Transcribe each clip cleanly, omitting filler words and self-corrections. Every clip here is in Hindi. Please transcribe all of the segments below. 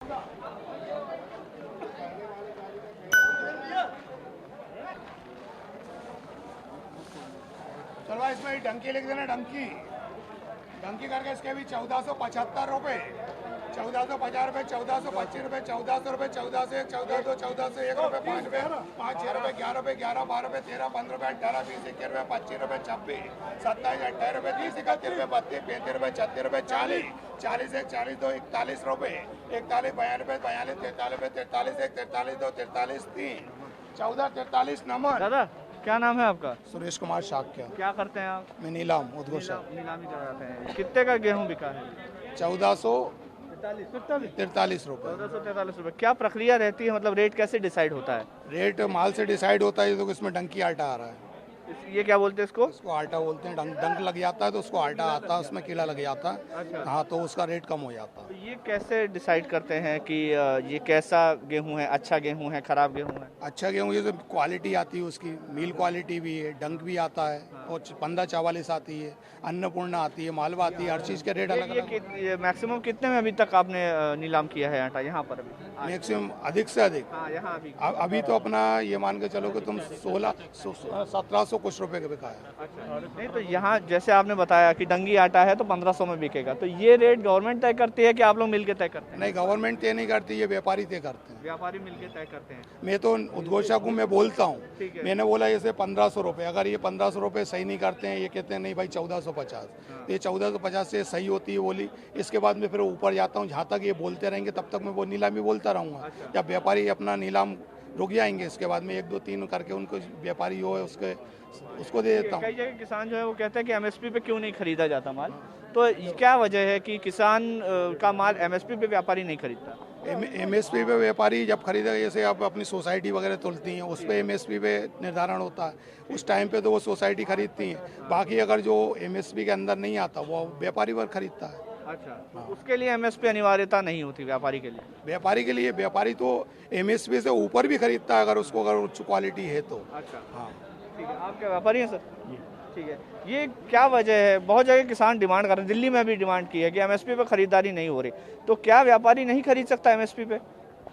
चलो भाई इसमें डंकी लिख देना, डंकी डंकी करके इसके भी 1475 रुपये, 1450 रुपये, 1425 रुपये, 1400 रुपये, 1401, 1402, 1401 रुपये, 5 रुपये, 5 6 रुपये, 11 रुपये, 11 12 रुपये, 13 15 रुपये, 18 20 21 रुपये, 25 रुपये, 26 27 28 रुपये, 30 31 रुपये, 32 35 रुपये, 36 रुपये, 40 40 1 40 2 41 रुपये, 41 42 रुपये, 42 43 रुपये, 43 1 43 2 43 3 14 43 नंबर। दादा क्या नाम है आपका? सुरेश कुमार शाक्य। क्या करते हैं आप? मैं नीलाम उद्घोषक। नीलामी कराते हैं। कितने का गेहूं बिका है? 1443 रुपये। 1443 रुपये। क्या प्रक्रिया रहती है, मतलब रेट कैसे डिसाइड होता है? रेट माल से डिसाइड होता है, तो इसमें डंकी आटा आ रहा है। ये क्या बोलते हैं इसको? उसको आटा बोलते हैं, डंक लग जाता है तो उसको आटा आता है, उसमें कीड़ा लग जाता है। अच्छा। हाँ, तो उसका रेट कम हो जाता है। तो ये कैसे डिसाइड करते हैं कि ये कैसा गेहूं है, अच्छा गेहूं है, खराब गेहूं है? अच्छा गेहूँ ये तो क्वालिटी आती है उसकी, मील क्वालिटी भी है, डंक भी आता है, और 1544 आती है, अन्नपूर्णा आती है, मालवा आती है, हर चीज़ के रेट अलग अलग। ये मैक्सिमम कितने में अभी तक आपने नीलाम किया है आटा यहाँ पर? अभी मैक्सिमम अधिक से अधिक। हाँ, यहाँ अभी अभी तो अपना ये मान के चलो कि तुम 1700 कुछ रुपए का बिका है। अच्छा। नहीं तो यहाँ जैसे आपने बताया कि डंगी आटा है तो 1500 में बिकेगा, तो ये रेट गवर्नमेंट तय करती है कि आप लोग मिलके तय करते हैं? नहीं, गवर्नमेंट तय नहीं करती, ये व्यापारी तय करते हैं। व्यापारी मिलके तय करते हैं। मैं तो उद्घोषक हूँ, मैं बोलता हूँ। ठीक है। मैंने बोला जैसे 1500 रुपये, अगर ये 1500 रुपये सही नहीं करते हैं, ये कहते हैं नहीं भाई 1450, तो ये 1450 से सही होती है बोली। इसके बाद मैं फिर ऊपर जाता हूँ, जहाँ तक ये बोलते रहेंगे तब तक मैं वो नीलामी बोलता रहूँगा। जब व्यापारी अपना नीलाम रुक जाएंगे, इसके बाद में 1 2 3 करके उनको व्यापारी हो उसको दे देता हूँ। कई जगह किसान जो है वो कहते हैं कि एमएसपी पे क्यों नहीं खरीदा जाता माल, तो क्या वजह है कि किसान का माल एमएसपी पे व्यापारी नहीं खरीदता? एमएसपी पे व्यापारी जब खरीदेगा, जैसे आप अपनी सोसाइटी वगैरह तुलती हैं, उस पर एमएसपी पे निर्धारण होता है, उस टाइम पे तो वो सोसाइटी खरीदती है। बाकी अगर जो एमएसपी के अंदर नहीं आता वो व्यापारी वर्ग खरीदता है। अच्छा। तो उसके लिए एमएसपी अनिवार्यता नहीं होती व्यापारी के लिए? व्यापारी तो एमएसपी से ऊपर भी खरीदता है, अगर उच्च क्वालिटी है तो। अच्छा। हाँ, ठीक है। आप क्या व्यापारी हैं सर? ठीक है। ये क्या वजह है? बहुत जगह किसान डिमांड कर रहे हैं, दिल्ली में भी डिमांड की है कि एमएसपी पे खरीदारी नहीं हो रही, तो क्या व्यापारी नहीं खरीद सकता एमएसपी पे?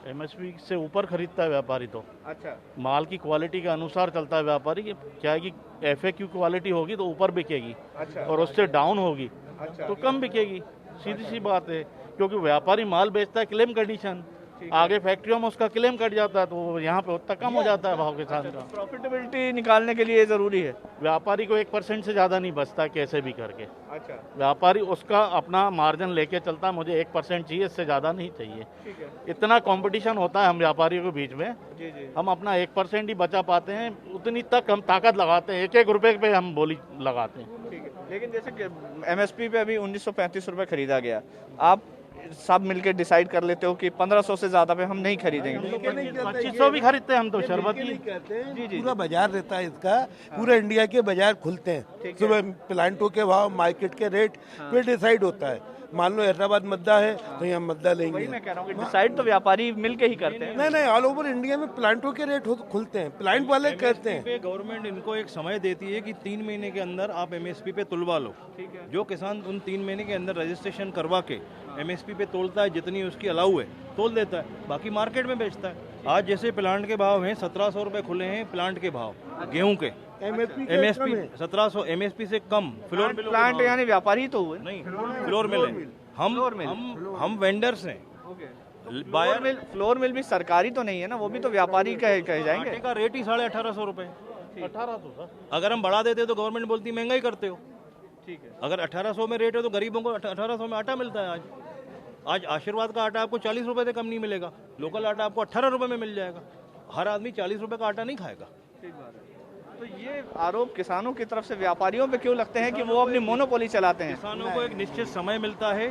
एमएसपी से ऊपर खरीदता है व्यापारी तो। अच्छा। माल की क्वालिटी के अनुसार चलता है व्यापारी। कि क्या है कि एफएक्यू क्वालिटी होगी तो ऊपर बिकेगी, अच्छा। और उससे डाउन होगी अच्छा। तो कम बिकेगी। सीधी सी बात है, क्योंकि व्यापारी माल बेचता है क्लेम कंडीशन, आगे फैक्ट्रियों में उसका क्लेम कट जाता है, तो यहाँ पे उतना कम हो जाता है भाव किसान का। प्रॉफिटेबिलिटी निकालने के लिए जरूरी है। व्यापारी को 1% से ज्यादा नहीं बचता कैसे भी करके। अच्छा। व्यापारी उसका अपना मार्जिन लेके चलता है, मुझे 1% चाहिए, इससे ज्यादा नहीं चाहिए। ठीक है। इतना कंपटीशन होता है हम व्यापारियों के बीच में, जी जी। हम अपना 1% ही बचा पाते हैं, उतनी तक हम ताकत लगाते हैं, 1 1 रुपए पे हम बोली लगाते हैं। ठीक है। लेकिन जैसे कि एमएसपी पे अभी 1935 रुपए खरीदा गया, आप सब मिलके डिसाइड कर लेते हो कि 1500 से ज्यादा पे हम नहीं खरीदेंगे? 2500 भी खरीदते हैं हम तो शरबत की। जी जी। पूरा बाजार रहता है इसका, पूरा इंडिया के बाजार खुलते हैं सुबह, प्लांटों के भाव, मार्केट के रेट पे डिसाइड होता है। मान लो हैदराबाद मद्दा है तो यहाँ मद्दा वही लेंगे। मैं कह रहा हूँ कि डिसाइड तो व्यापारी मिलके ही करते हैं। नहीं, ऑल ओवर इंडिया में प्लांटों के रेट खुलते हैं, प्लांट वाले कहते हैं। पे गवर्नमेंट इनको एक समय देती है कि 3 महीने के अंदर आप एमएसपी पे तुलवा लो। ठीक है। जो किसान उन 3 महीने के अंदर रजिस्ट्रेशन करवा के एमएसपी पे तोलता है, जितनी उसकी अलाउ है तोल देता है, बाकी मार्केट में बेचता है। आज जैसे प्लांट के भाव हैं 1700 रुपए खुले हैं, प्लांट के भाव गेहूं के एमएसपी 1700, एमएसपी से कम फ्लोर मिल। प्लांट यानी व्यापारी तो हुए? नहीं, फ्लोर मिल है। हम वेंडर्स हैं। फ्लोर मिल भी सरकारी तो नहीं है ना, वो भी तो व्यापारी कहे जाएंगे। आटे का रेट ही 1850 रुपए। 1800 अगर हम बढ़ा देते तो गवर्नमेंट बोलती महंगाई करते हो। ठीक है। अगर 1800 में रेट है तो गरीबों को 1800 में आटा मिलता है। आज आशीर्वाद का आटा आपको 40 रुपए से कम नहीं मिलेगा, लोकल आटा आपको 18 रुपए में मिल जाएगा। हर आदमी 40 रुपए का आटा नहीं खाएगा। ठीक बात है। तो ये आरोप किसानों की तरफ से व्यापारियों पे क्यों लगते हैं कि वो अपनी मोनोपोली चलाते हैं? किसानों को एक निश्चित समय मिलता है,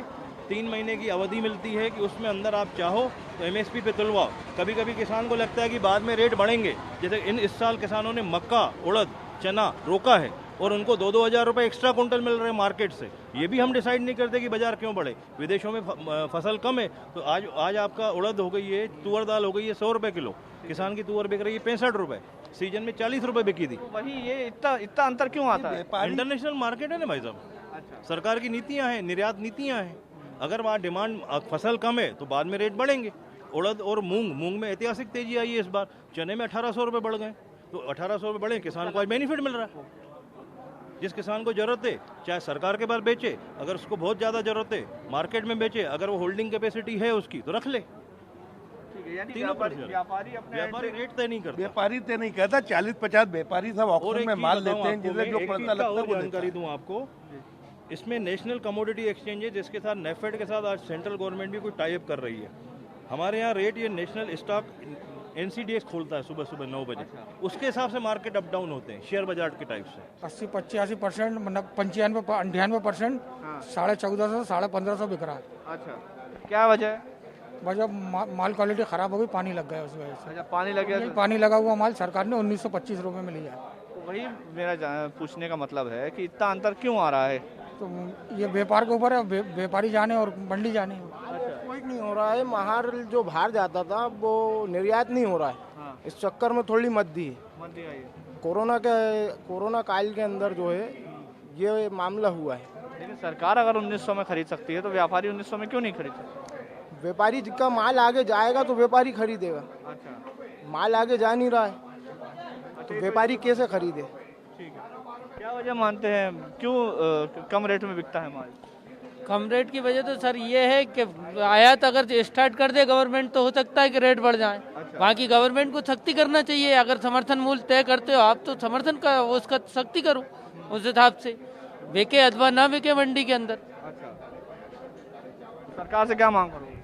3 महीने की अवधि मिलती है कि उसमें अंदर आप चाहो तो एमएसपी पे तुलवाओ। कभी कभी किसान को लगता है कि बाद में रेट बढ़ेंगे, जैसे इस साल किसानों ने मक्का, उड़द, चना रोका है और उनको 2-2 हज़ार रुपए एक्स्ट्रा कुंटल मिल रहे हैं मार्केट से। ये भी हम डिसाइड नहीं करते कि बाजार क्यों बढ़े। विदेशों में फसल कम है तो आज आपका उड़द हो गई है, तुअर दाल हो गई है 100 रुपए किलो, किसान की तुअर बिक रही है 65 रुपए, सीजन में 40 रुपए बिकी थी। तो वही ये इतना अंतर क्यों आता है? इंटरनेशनल मार्केट है ना भाई साहब। अच्छा। सरकार की नीतियां हैं, निर्यात नीतियां हैं। अगर वहाँ डिमांड फसल कम है तो बाद में रेट बढ़ेंगे। उड़द और मूंग में ऐतिहासिक तेजी आई है इस बार, चने में 1800 रुपये बढ़ गए, तो 1800 रुपये बढ़े, किसान को आज बेनिफिट मिल रहा है। जिस किसान को जरूरत है चाहे सरकार के पास बेचे, अगर उसको बहुत ज़्यादा जरूरत है मार्केट में बेचे, अगर वो होल्डिंग कैपेसिटी है उसकी तो रख ले। व्यापारी रेट तय नहीं करता, व्यापारी तय नहीं कहता, 40-50 व्यापारी सब और ऑक्शन एक में चीज माल बताऊं लेते हैं, आपको, जिसे जो मैं एक पड़ता चीज का लगता है और वो लेता जानकारी है। दूं आपको, इसमें नेशनल कमोडिटी एक्सचेंज है जिसके साथ नेफेड के साथ आज सेंट्रल गवर्नमेंट भी कोई टाई अप कर रही है। हमारे यहाँ रेट ये नेशनल स्टॉक NCDX खोलता है सुबह सुबह 9 बजे, उसके हिसाब से मार्केट अप डाउन होते हैं शेयर बाजार के टाइप से। 80-85% मतलब 95-98% 1450 1550 बिक रहा है। अच्छा, क्या वजह है? वजह माल क्वालिटी खराब हो गई, पानी लग गया उस वजह से। अच्छा, पानी लग गया ये तो- पानी लगा हुआ माल सरकार ने 1925 रुपये में लिया है। तो वही मेरा पूछने का मतलब है कि इतना अंतर क्यों आ रहा है? तो ये व्यापार के ऊपर है, व्यापारी जाने और मंडी जाने। कोई नहीं हो रहा है, बाहर जो बाहर जाता था वो निर्यात नहीं हो रहा है। हाँ। इस चक्कर में थोड़ी मद्दी है। कोरोना काल के अंदर जो है ये मामला हुआ है। लेकिन सरकार अगर 1900 में खरीद सकती है तो व्यापारी 1900 में क्यों नहीं खरीद सकते? व्यापारी का माल आगे जाएगा तो व्यापारी खरीदेगा, अच्छा, माल आगे जा नहीं रहा है तो व्यापारी कैसे खरीदे। ठीक है। क्या वजह मानते हैं क्यों कम रेट में बिकता है माल? कम रेट की वजह तो सर ये है कि आयात अगर स्टार्ट कर दे गवर्नमेंट तो हो सकता है कि रेट बढ़ जाए। बाकी गवर्नमेंट को सख्ती करना चाहिए। अगर समर्थन मूल्य तय करते हो आप तो समर्थन का उसका सख्ती करो उस हिसाब से, बिके अथवा ना बिके मंडी के अंदर। सरकार से क्या मांग करोगे?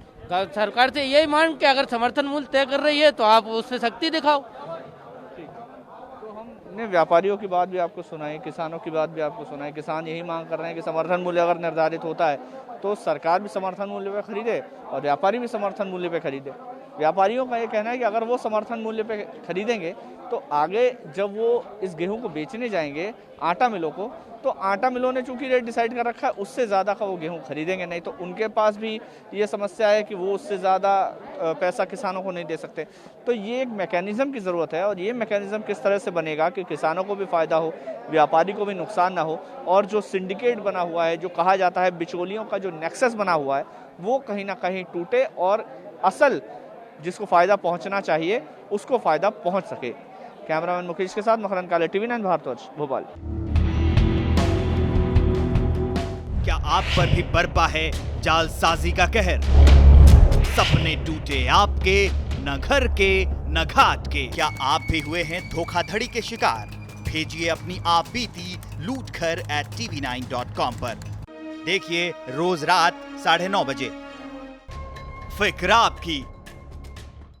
सरकार से यही मांग कि अगर समर्थन मूल्य तय कर रही है तो आप उससे सख्ती दिखाओ। ने व्यापारियों की बात भी आपको सुनाई, किसानों की बात भी आपको सुनाई। किसान यही मांग कर रहे हैं कि समर्थन मूल्य अगर निर्धारित होता है तो सरकार भी समर्थन मूल्य पे खरीदे और व्यापारी भी समर्थन मूल्य पे खरीदे। व्यापारियों का ये कहना है कि अगर वो समर्थन मूल्य पे खरीदेंगे तो आगे जब वो इस गेहूं को बेचने जाएंगे आटा मिलों को, तो आटा मिलों ने चूंकि रेट डिसाइड कर रखा है उससे ज़्यादा का वो गेहूं खरीदेंगे नहीं, तो उनके पास भी ये समस्या है कि वो उससे ज़्यादा पैसा किसानों को नहीं दे सकते। तो ये एक मैकेनिज़्म की ज़रूरत है और ये मैकेनिज़्म किस तरह से बनेगा कि किसानों को भी फ़ायदा हो, व्यापारी को भी नुकसान ना हो, और जो सिंडिकेट बना हुआ है, जो कहा जाता है बिचौलियों का जो नेक्सस बना हुआ है, वो कहीं ना कहीं टूटे और असल जिसको फ़ायदा पहुँचना चाहिए उसको फ़ायदा पहुँच सके। कैमरामैन मुकेश के साथ मकरंद काले, TV9 भारतवर्ष, भोपाल। क्या आप पर भी बरपा है जालसाजी का कहर? सपने टूटे आपके, न घर के न घाट के। क्या आप भी हुए हैं धोखाधड़ी के शिकार? भेजिए अपनी आप बीती लूटखर @tv9.com पर। देखिए रोज रात 9:30 बजे। फिक्र आपकी,